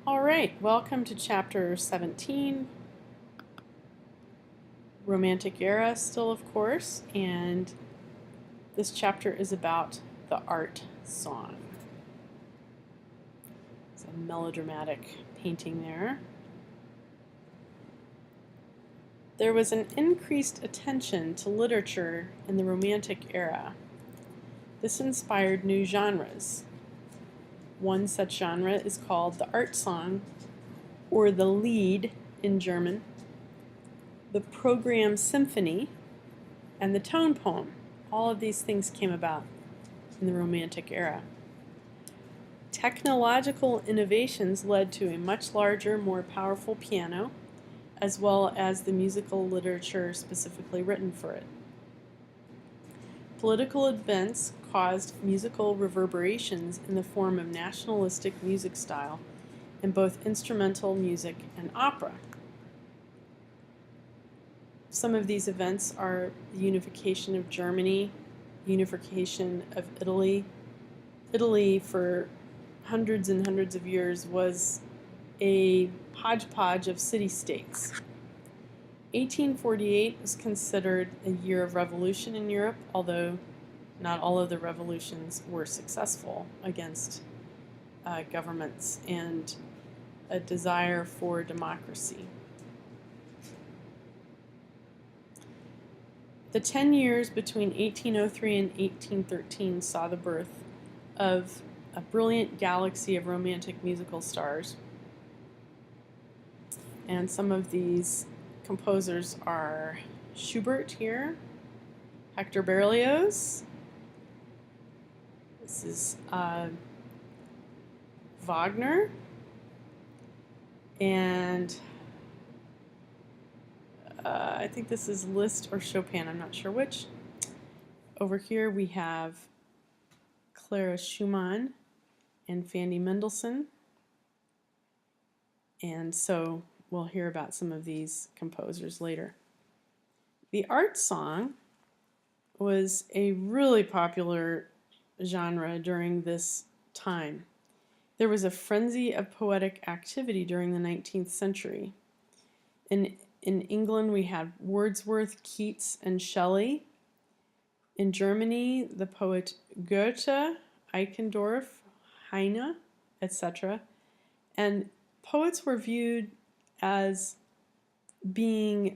All right, welcome to chapter 17, Romantic Era still, of course, and this chapter is about the art song. It's a melodramatic painting there. There was an increased attention to literature in the Romantic era. This inspired new genres. One such genre is called the art song, or the Lied in German, the program symphony, and the tone poem. All of these things came about in the Romantic era. Technological innovations led to a much larger, more powerful piano, as well as the musical literature specifically written for it. Political events caused musical reverberations in the form of nationalistic music style in both instrumental music and opera. Some of these events are the unification of Germany, unification of Italy. Italy, for hundreds and hundreds of years, was a hodgepodge of city-states. 1848 was considered a year of revolution in Europe, although not all of the revolutions were successful against governments and a desire for democracy. The 10 years between 1803 and 1813 saw the birth of a brilliant galaxy of romantic musical stars. And some of these composers are Schubert here, Hector Berlioz. This is Wagner, and I think this is Liszt or Chopin, I'm not sure which. Over here we have Clara Schumann and Fanny Mendelssohn, and so we'll hear about some of these composers later. The art song was a really popular genre during this time. There was a frenzy of poetic activity during the 19th century. In England, we had Wordsworth, Keats, and Shelley. In Germany, the poet Goethe, Eichendorff, Heine, etc. And poets were viewed as being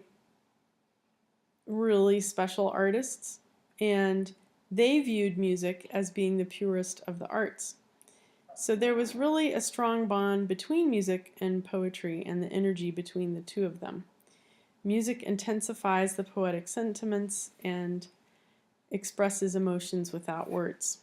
really special artists, and they viewed music as being the purest of the arts. So there was really a strong bond between music and poetry and the energy between the two of them. Music intensifies the poetic sentiments and expresses emotions without words.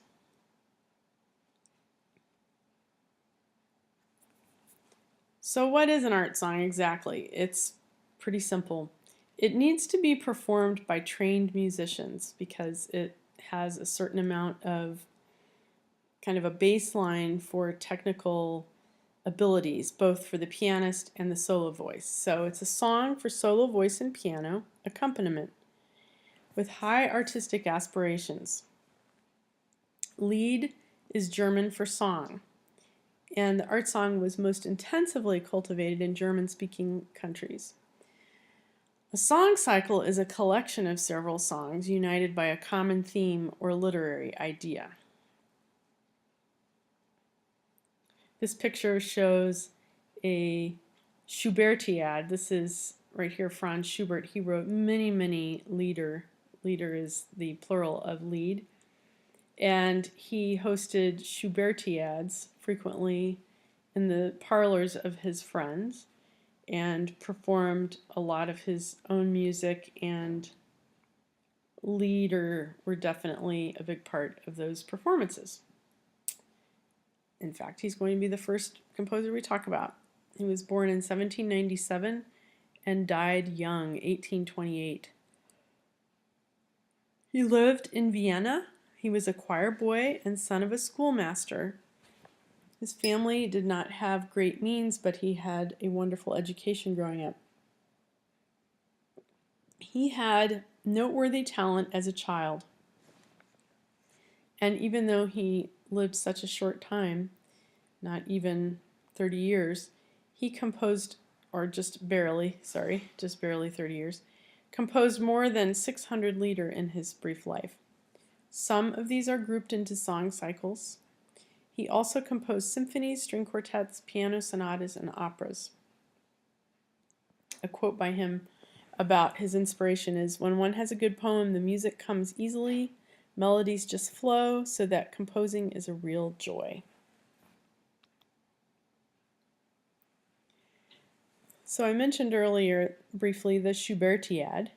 So what is an art song exactly? It's pretty simple. It needs to be performed by trained musicians because it has a certain amount of kind of a baseline for technical abilities, both for the pianist and the solo voice. So it's a song for solo voice and piano accompaniment with high artistic aspirations. Lied is German for song, and the art song was most intensively cultivated in German-speaking countries. A song cycle is a collection of several songs united by a common theme or literary idea. This picture shows a Schubertiad. This is right here Franz Schubert. He wrote many, many Lieder. Lieder is the plural of Lied. And he hosted Schubertiads frequently in the parlors of his friends and performed a lot of his own music, and Lieder were definitely a big part of those performances. In fact, he's going to be the first composer we talk about. He was born in 1797 and died young, 1828. He lived in Vienna. He was a choir boy and son of a schoolmaster. His family did not have great means, but he had a wonderful education growing up. He had noteworthy talent as a child. And even though he lived such a short time, not even 30 years, he composed, or just barely 30 years, composed more than 600 lieder in his brief life. Some of these are grouped into song cycles. He also composed symphonies, string quartets, piano sonatas, and operas. A quote by him about his inspiration is, "When one has a good poem, the music comes easily, melodies just flow, so that composing is a real joy." So I mentioned earlier briefly the Schubertiad.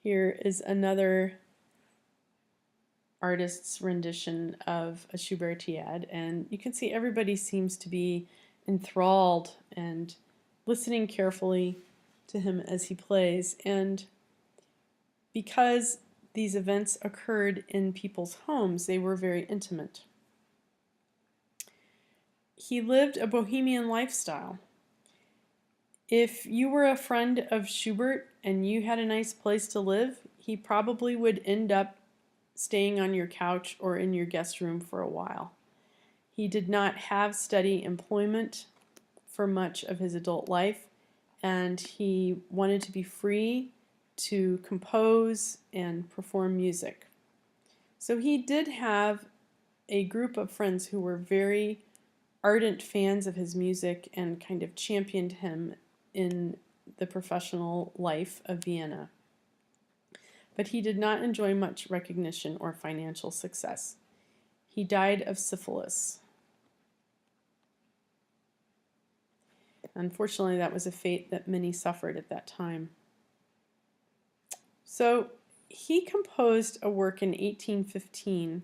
Here is another artist's rendition of a Schubertiad, and you can see everybody seems to be enthralled and listening carefully to him as he plays. And because these events occurred in people's homes, they were very intimate. He lived a bohemian lifestyle. If you were a friend of Schubert and you had a nice place to live, he probably would end up staying on your couch or in your guest room for a while. He did not have steady employment for much of his adult life, and he wanted to be free to compose and perform music. So he did have a group of friends who were very ardent fans of his music and kind of championed him in the professional life of Vienna. But he did not enjoy much recognition or financial success. He died of syphilis. Unfortunately, that was a fate that many suffered at that time. So he composed a work in 1815,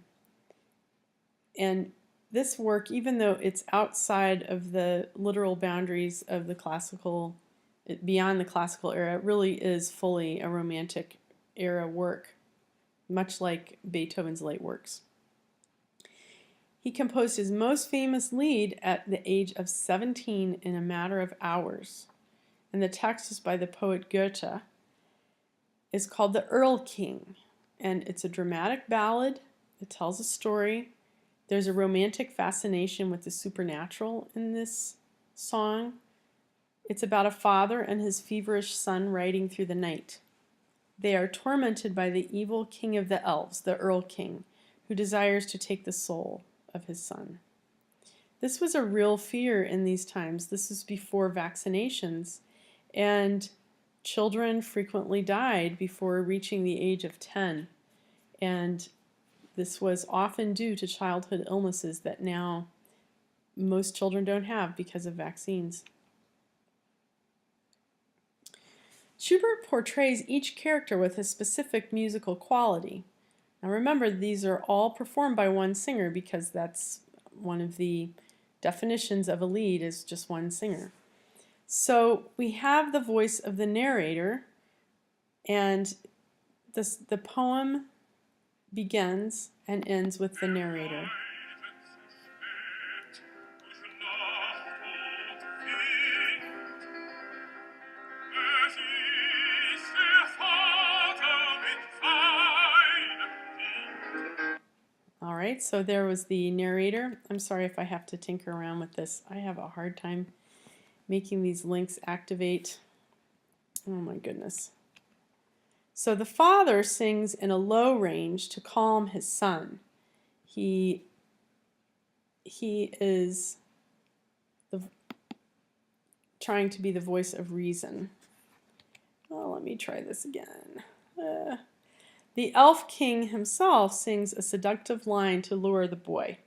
and this work, even though it's outside of the literal boundaries of the classical, beyond the classical era, really is fully a Romantic era work, much like Beethoven's late works. He composed his most famous lied at the age of 17 in a matter of hours, and the text is by the poet Goethe. It's called the Erlking, and it's a dramatic ballad. It tells a story. There's a romantic fascination with the supernatural in this song. It's about a father and his feverish son riding through the night. They are tormented by the evil king of the elves, the Erlking, who desires to take the soul of his son. This was a real fear in these times. This is before vaccinations, and children frequently died before reaching the age of 10. And this was often due to childhood illnesses that now most children don't have because of vaccines. Schubert portrays each character with a specific musical quality. Now remember, these are all performed by one singer because that's one of the definitions of a lied, is just one singer. So we have the voice of the narrator, and the poem begins and ends with the narrator. All right, so there was the narrator. I'm sorry if I have to tinker around with this. I have a hard time making these links activate. Oh my goodness. So the father sings in a low range to calm his son. He is trying to be the voice of reason. Oh, let me try this again. The elf king himself sings a seductive line to lure the boy.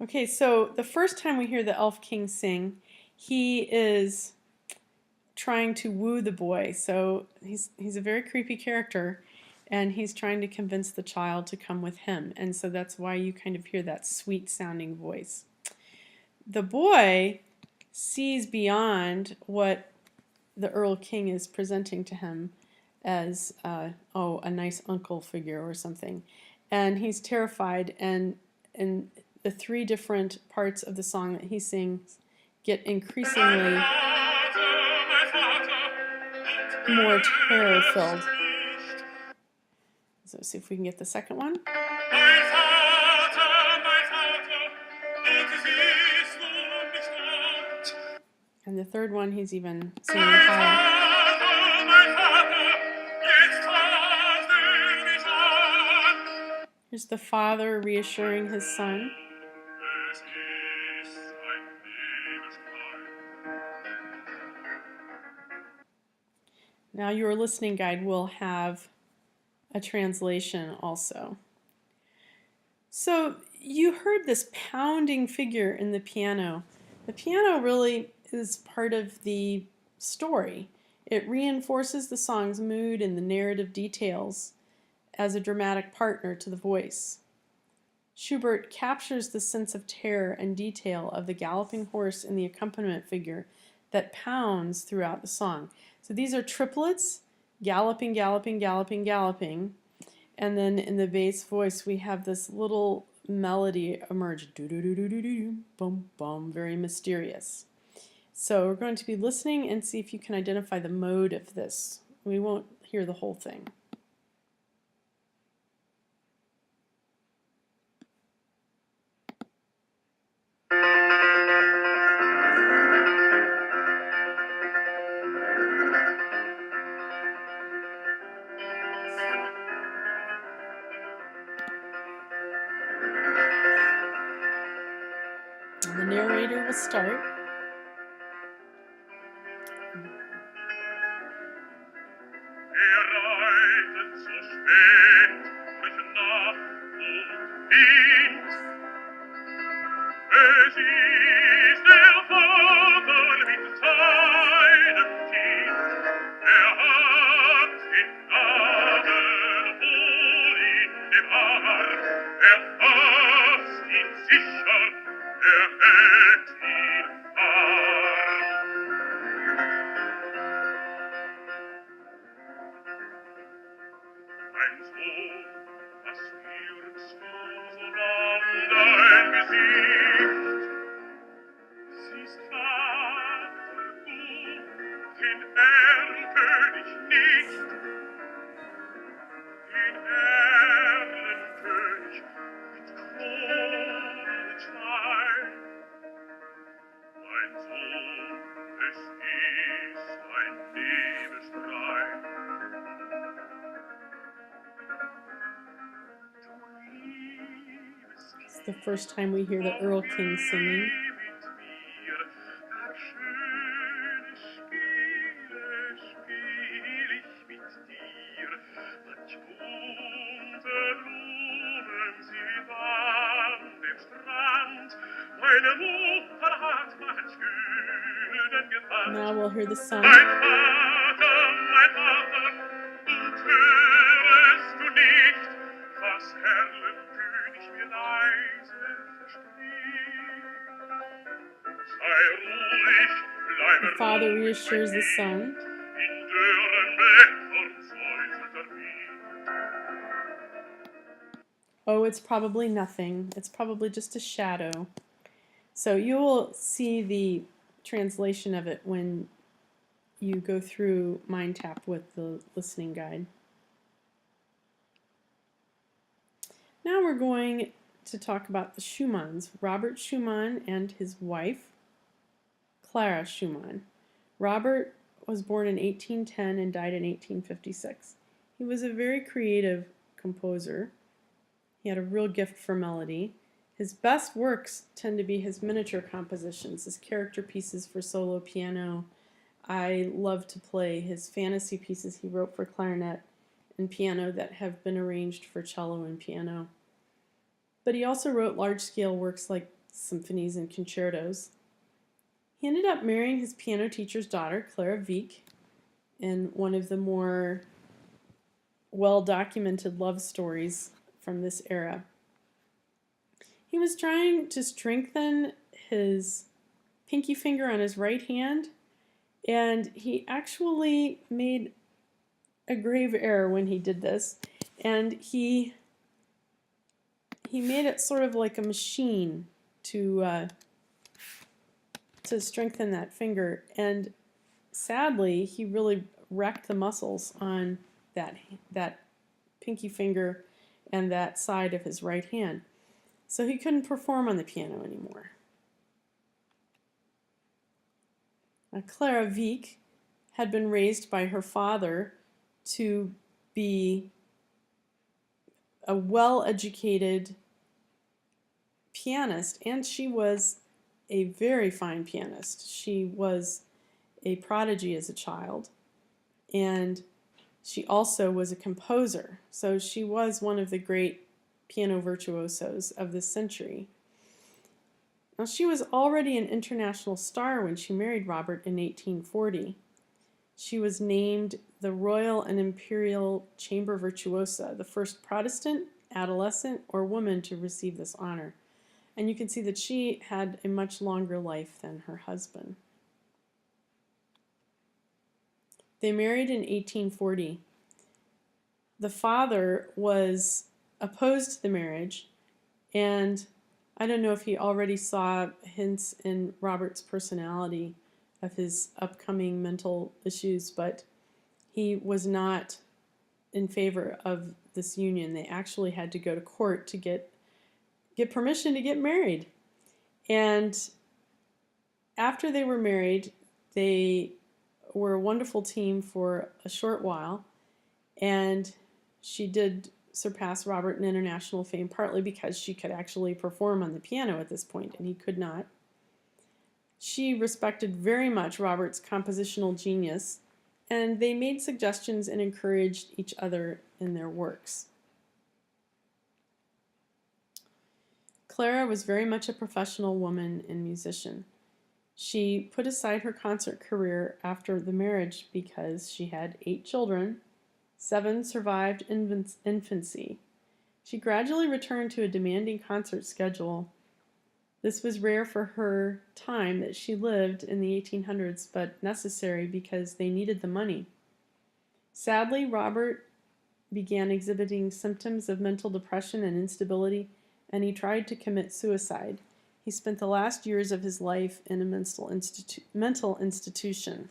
Okay, so the first time we hear the elf king sing, he is trying to woo the boy. So he's a very creepy character, and he's trying to convince the child to come with him. And so that's why you kind of hear that sweet sounding voice. The boy sees beyond what the Erlking is presenting to him, as a nice uncle figure or something, and he's terrified, and the three different parts of the song that he sings get increasingly more terror filled. So see if we can get the second one. And the third one, he's even singing higher. Here's the father reassuring his son. Now your listening guide will have a translation also. So you heard this pounding figure in the piano. The piano really is part of the story. It reinforces the song's mood and the narrative details as a dramatic partner to the voice. Schubert captures the sense of terror and detail of the galloping horse in the accompaniment figure that pounds throughout the song. So these are triplets, galloping, galloping, galloping, galloping. And then in the bass voice, we have this little melody emerge. Do-do-do-do-do-do, boom, boom, very mysterious. So we're going to be listening and see if you can identify the mode of this. We won't hear the whole thing. And the narrator will start. It's the first time we hear the Erlking singing. Now we'll hear the son. The father reassures the son. Oh, it's probably nothing. It's probably just a shadow. So you will see the translation of it when you go through Mind Tap with the listening guide. Now we're going to talk about the Schumanns, Robert Schumann and his wife, Clara Schumann. Robert was born in 1810 and died in 1856. He was a very creative composer. He had a real gift for melody. His best works tend to be his miniature compositions, his character pieces for solo piano. I love to play his fantasy pieces he wrote for clarinet and piano that have been arranged for cello and piano. But he also wrote large-scale works like symphonies and concertos. He ended up marrying his piano teacher's daughter, Clara, in one of the more well-documented love stories from this era. He was trying to strengthen his pinky finger on his right hand, and he actually made a grave error when he did this, and he made it sort of like a machine to strengthen that finger, and sadly, he really wrecked the muscles on that pinky finger and that side of his right hand. So he couldn't perform on the piano anymore. Clara Wieck had been raised by her father to be a well-educated pianist, and she was a very fine pianist. She was a prodigy as a child, and she also was a composer. So she was one of the great piano virtuosos of this century. Now, she was already an international star when she married Robert in 1840. She was named the Royal and Imperial Chamber Virtuosa, the first Protestant, adolescent, or woman to receive this honor. And you can see that she had a much longer life than her husband. They married in 1840. The father was opposed to the marriage, and I don't know if he already saw hints in Robert's personality of his upcoming mental issues, but he was not in favor of this union. They actually had to go to court to get permission to get married. And after they were married, they were a wonderful team for a short while, and she did surpass Robert in international fame, partly because she could actually perform on the piano at this point, and he could not. She respected very much Robert's compositional genius, and they made suggestions and encouraged each other in their works. Clara was very much a professional woman and musician. She put aside her concert career after the marriage because she had 8 children. 7 survived infancy. She gradually returned to a demanding concert schedule. This was rare for her time that she lived in the 1800s, but necessary because they needed the money. Sadly, Robert began exhibiting symptoms of mental depression and instability, and he tried to commit suicide. He spent the last years of his life in a mental institution.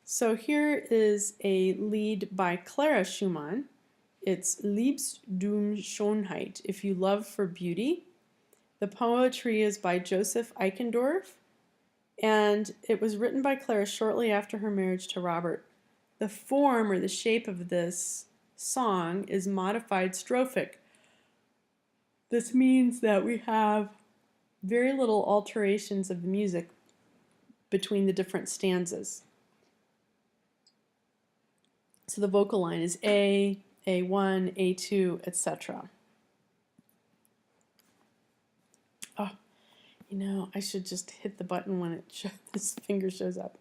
So here is a lied by Clara Schumann. It's Liebst Schönheit, if you love for beauty. The poetry is by Joseph Eichendorff, and it was written by Clara shortly after her marriage to Robert. The form or the shape of this song is modified strophic. This means that we have very little alterations of the music between the different stanzas. So the vocal line is A, A1, A2, etc. Oh, you know, I should just hit the button when this finger shows up.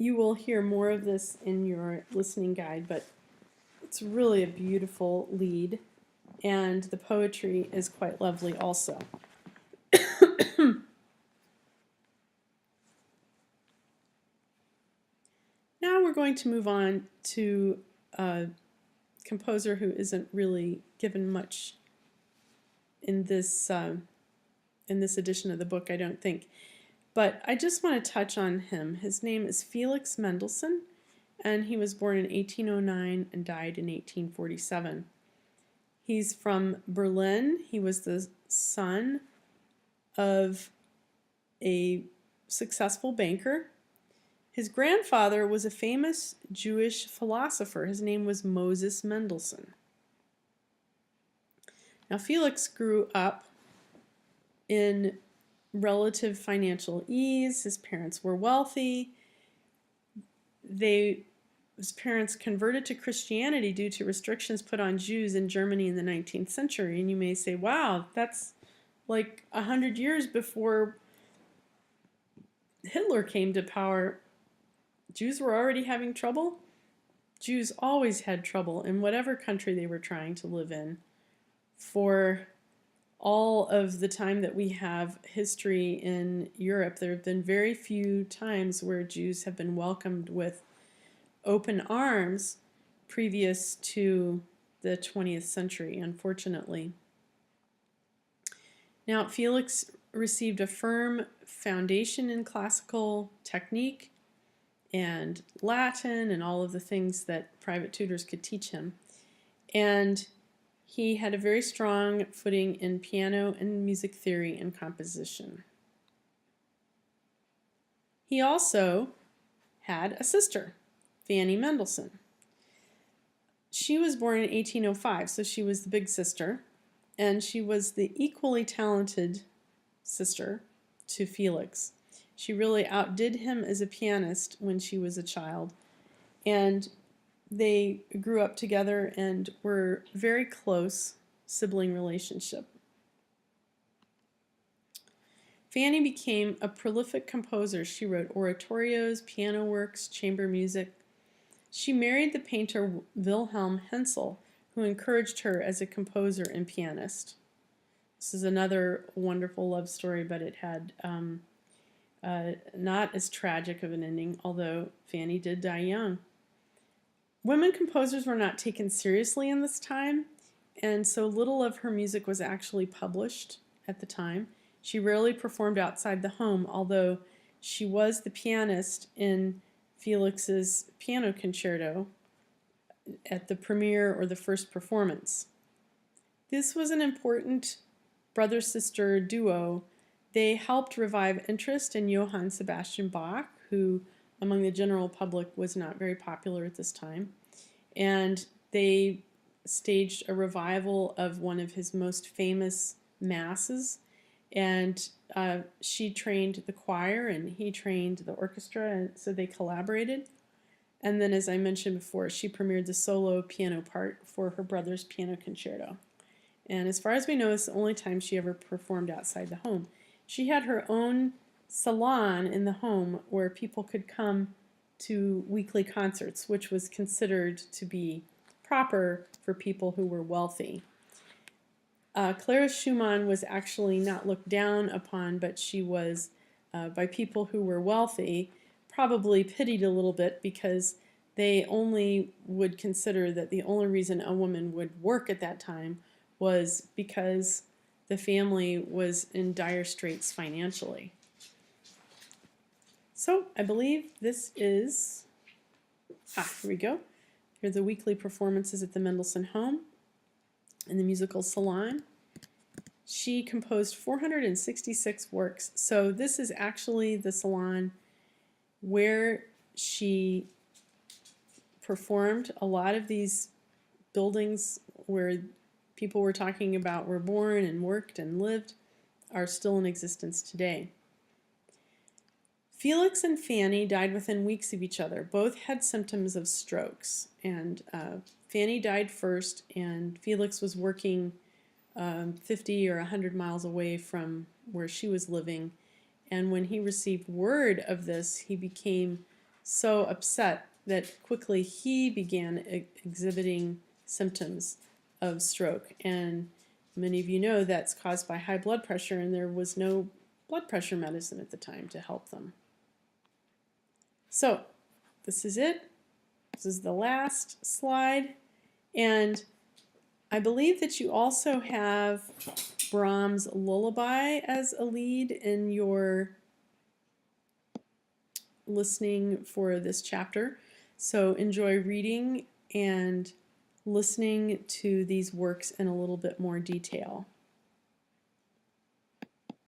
You will hear more of this in your listening guide, but it's really a beautiful lied, and the poetry is quite lovely also. Now we're going to move on to a composer who isn't really given much in this edition of the book, I don't think. But I just want to touch on him. His name is Felix Mendelssohn, and he was born in 1809 and died in 1847. He's from Berlin. He was the son of a successful banker. His grandfather was a famous Jewish philosopher. His name was Moses Mendelssohn. Now, Felix grew up in relative financial ease. His parents were wealthy. His parents converted to Christianity due to restrictions put on Jews in Germany in the 19th century. And you may say, wow, that's like 100 years before Hitler came to power. Jews were already having trouble. Jews always had trouble in whatever country they were trying to live in. For all of the time that we have history in Europe, there have been very few times where Jews have been welcomed with open arms previous to the 20th century, unfortunately. Now, Felix received a firm foundation in classical technique and Latin and all of the things that private tutors could teach him. And he had a very strong footing in piano and music theory and composition. He also had a sister, Fanny Mendelssohn. She was born in 1805, so she was the big sister, and she was the equally talented sister to Felix. She really outdid him as a pianist when she was a child, and they grew up together and were very close sibling relationship. Fanny became a prolific composer. She wrote oratorios, piano works, chamber music. She married the painter Wilhelm Hensel, who encouraged her as a composer and pianist. This is another wonderful love story, but it had not as tragic of an ending, although Fanny did die young. Women composers were not taken seriously in this time, and so little of her music was actually published at the time. She rarely performed outside the home, although she was the pianist in Felix's piano concerto at the premiere or the first performance. This was an important brother-sister duo. They helped revive interest in Johann Sebastian Bach, who among the general public was not very popular at this time, and they staged a revival of one of his most famous masses, and she trained the choir and he trained the orchestra, and so they collaborated. And then, as I mentioned before, she premiered the solo piano part for her brother's piano concerto. And as far as we know, it's the only time she ever performed outside the home. She had her own salon in the home where people could come to weekly concerts, which was considered to be proper for people who were wealthy. Clara Schumann was actually not looked down upon, but she was, by people who were wealthy, probably pitied a little bit because they only would consider that the only reason a woman would work at that time was because the family was in dire straits financially. So I believe this is, here we go. Here are the weekly performances at the Mendelssohn home in the musical salon. She composed 466 works. So this is actually the salon where she performed. A lot of these buildings where people were talking about were born and worked and lived are still in existence today. Felix and Fanny died within weeks of each other. Both had symptoms of strokes, and Fanny died first, and Felix was working 50 or 100 miles away from where she was living. And when he received word of this, he became so upset that quickly he began exhibiting symptoms of stroke. And many of you know that's caused by high blood pressure, and there was no blood pressure medicine at the time to help them. So this is it. This is the last slide. And I believe that you also have Brahms' Lullaby as a lead in your listening for this chapter. So enjoy reading and listening to these works in a little bit more detail.